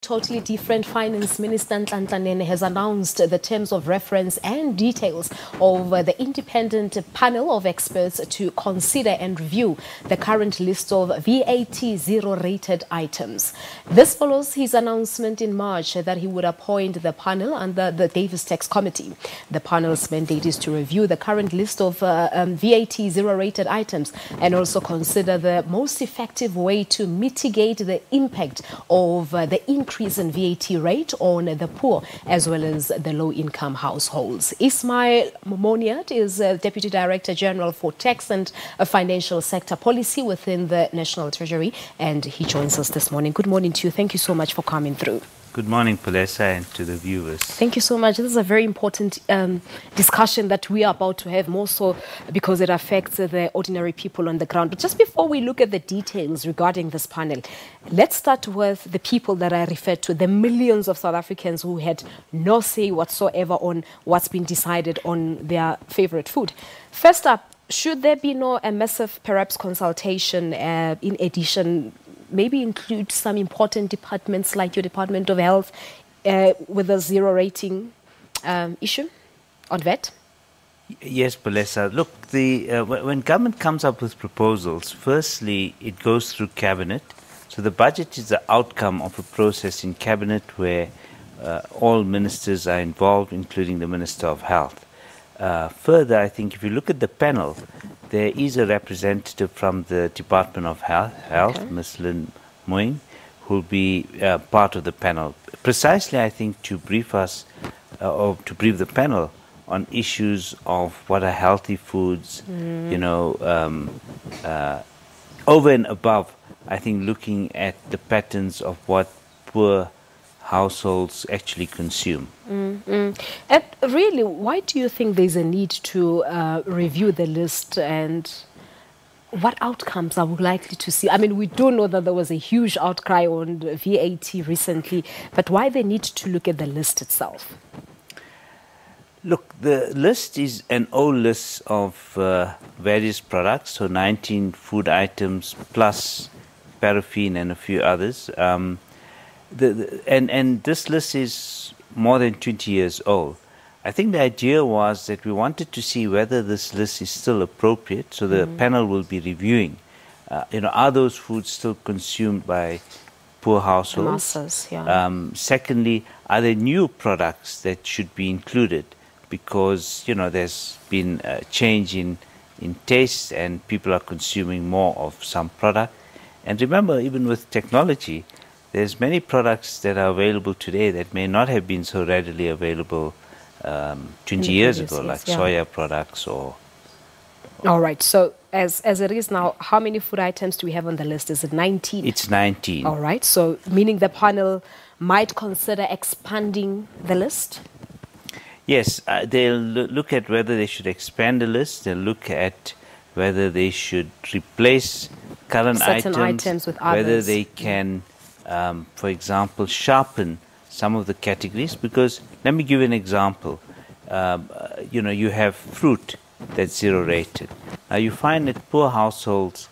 totally different. Finance Minister Nhlanhla Nene has announced the terms of reference and details of the independent panel of experts to consider and review the current list of VAT Zero Rated items. This follows his announcement in March that he would appoint the panel under the Davis Tax Committee. The panel's mandate is to review the current list of VAT Zero Rated items and also consider the most effective way to mitigate the impact of the increase in VAT rate on the poor as well as the low-income households. Ismail Momoniat is Deputy Director General for Tax and Financial Sector Policy within the National Treasury, and he joins us this morning. Good morning to you. Thank you so much for coming through. Good morning, Palesa, and to the viewers. Thank you so much. This is a very important discussion that we are about to have, more so because it affects the ordinary people on the ground. But just before we look at the details regarding this panel, let's start with the people that I referred to, the millions of South Africans who had no say whatsoever on what's been decided on their favorite food. First up, should there be a massive, perhaps, consultation in addition, maybe include some important departments like your Department of Health with a zero rating issue on VAT? Yes, Palesa. Look, when government comes up with proposals, firstly, it goes through Cabinet. So the budget is the outcome of a process in Cabinet where all ministers are involved, including the Minister of Health. Further, I think if you look at the panel, there is a representative from the Department of Health, okay, Ms. Nhlanhla Nene, who will be part of the panel. Precisely, I think, to brief us, or to brief the panel on issues of what are healthy foods, over and above, I think, looking at the patterns of what poor households actually consume. And really, why do you think there's a need to review the list, and what outcomes are we likely to see? I mean, we do know that there was a huge outcry on VAT recently, but why the need to look at the list itself? Look, the list is an old list of various products, so 19 food items plus paraffin and a few others. And this list is more than 20 years old. I think the idea was that we wanted to see whether this list is still appropriate, so the panel will be reviewing. Are those foods still consumed by poor households? The masses, yeah. Secondly, are there new products that should be included? Because, there's been a change in taste and people are consuming more of some product. And remember, even with technology, there's many products that are available today that may not have been so readily available 20 years ago, like soya products or... All right. So as it is now, how many food items do we have on the list? Is it 19? It's 19. All right. So meaning the panel might consider expanding the list? Yes. They'll look at whether they should expand the list. They'll look at whether they should replace current items with others. Whether they can... for example, sharpen some of the categories, because let me give you an example. You have fruit that's zero rated. Now you find that poor households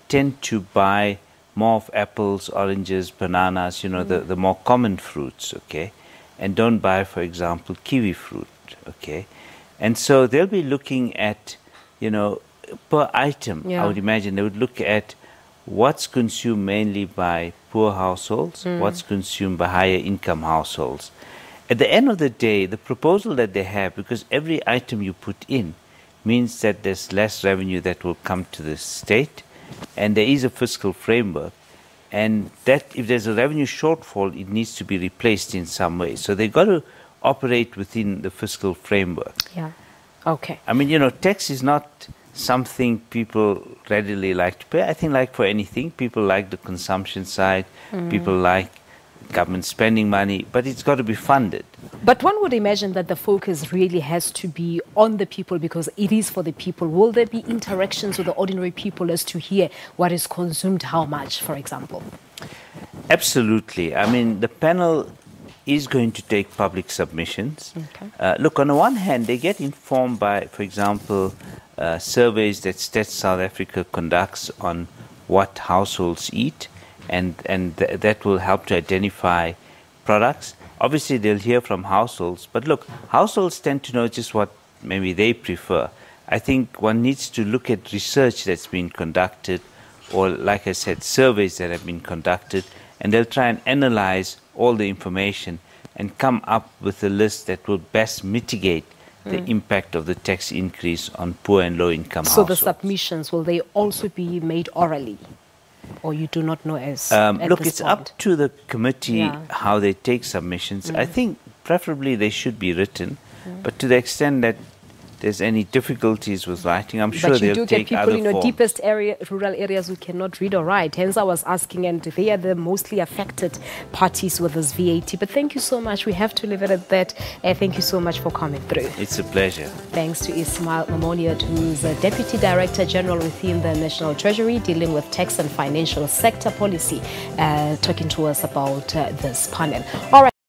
tend to buy more of apples, oranges, bananas, the more common fruits, okay, and don't buy, for example, kiwi fruit, okay. And so they'll be looking at, per item, I would imagine they would look at what's consumed mainly by poor households, what's consumed by higher income households. At the end of the day, the proposal that they have, because every item you put in means that there's less revenue that will come to the state, and there is a fiscal framework, and that if there's a revenue shortfall, it needs to be replaced in some way. So they've got to operate within the fiscal framework. Yeah. Okay. I mean, tax is not something people readily like to pay. I think like for anything, people like the consumption side, people like government spending money, but it's got to be funded. But one would imagine that the focus really has to be on the people because it is for the people. Will there be interactions with the ordinary people as to hear what is consumed, how much, for example? Absolutely. I mean, the panel is going to take public submissions. Okay. Look, on the one hand, they get informed by, for example, surveys that Stats South Africa conducts on what households eat. and that will help to identify products. Obviously, they'll hear from households, but look, households tend to know just what maybe they prefer. I think one needs to look at research that's been conducted, or like I said, surveys that have been conducted, and they'll try and analyze all the information and come up with a list that will best mitigate the impact of the tax increase on poor and low-income households. So the submissions, will they also be made orally? Or you do not know as look, it's up to the committee how they take submissions. I think preferably they should be written, but to the extent that there's any difficulties with writing, I'm sure they'll take other forms. But you do get people in deepest rural areas who cannot read or write. Hence I was asking, and they are the mostly affected parties with this VAT. But thank you so much. We have to leave it at that. Thank you so much for coming through. It's a pleasure. Thanks to Ismail Momoniat, who's a Deputy Director General within the National Treasury, dealing with tax and financial sector policy, talking to us about this panel. All right.